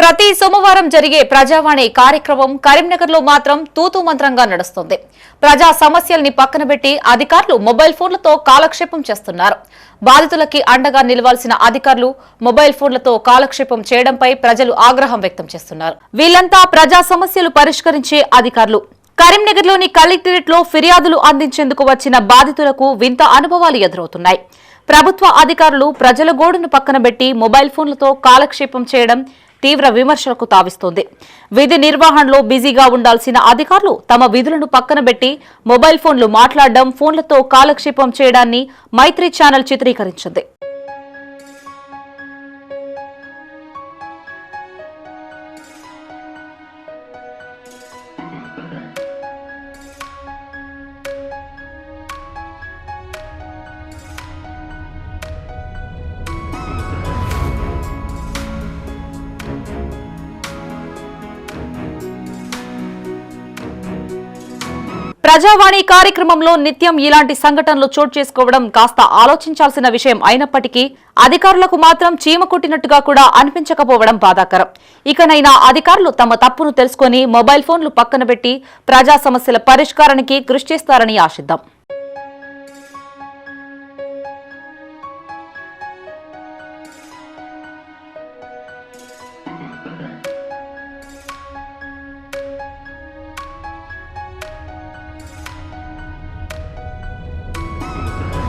ప్రతి సోమవారం జరిగే ప్రజావాణి కార్యక్రమం కరీంనగర్ లో మాత్రం తూతూ మంత్రంగా నడుస్తుంది. ప్రజా సమస్యల్ని పక్కన పెట్టి అధికారులు మొబైల్ ఫోన్లతో కాలక్షేపం చేస్తున్నారు. బాధితులకి అండగా నిలవాల్సిన అధికారులు మొబైల్ ఫోన్లతో కాలక్షేపం చేయడంపై ప్రజలు ఆగ్రహం వ్యక్తం చేస్తున్నారు. వీళ్లంతా ప్రజా సమస్యలు పరిష్కరించే అధికారులు. కరీంనగర్లోని కలెక్టరేట్ లో ఫిర్యాదులు అందించేందుకు వచ్చిన బాధితులకు వింత అనుభవాలు ఎదురవుతున్నాయి. ప్రభుత్వ అధికారులు ప్రజల గోడును పక్కన పెట్టి మొబైల్ ఫోన్లతో కాలక్షేపం చేయడం తీవ్ర విమర్శలకు తావిస్తోంది. విధి నిర్వహణలో బిజీగా ఉండాల్సిన అధికారులు తమ విధులను పక్కన పెట్టి మొబైల్ ఫోన్లు మాట్లాడడం, ఫోన్లతో కాలక్షేపం చేయడాన్ని మైత్రి ఛానల్ చిత్రీకరించింది. ప్రజావాణి కార్యక్రమంలో నిత్యం ఇలాంటి సంఘటనలు చోటు చేసుకోవడం కాస్త ఆలోచించాల్సిన విషయం అయినప్పటికీ అధికారులకు మాత్రం చీమ కొట్టినట్టుగా కూడా అనిపించకపోవడం బాధాకరం. ఇకనైనా అధికారులు తమ తప్పును తెలుసుకుని మొబైల్ ఫోన్లు పక్కన పెట్టి ప్రజా సమస్యల పరిష్కారానికి కృషి చేస్తారని ఆశిద్దాం.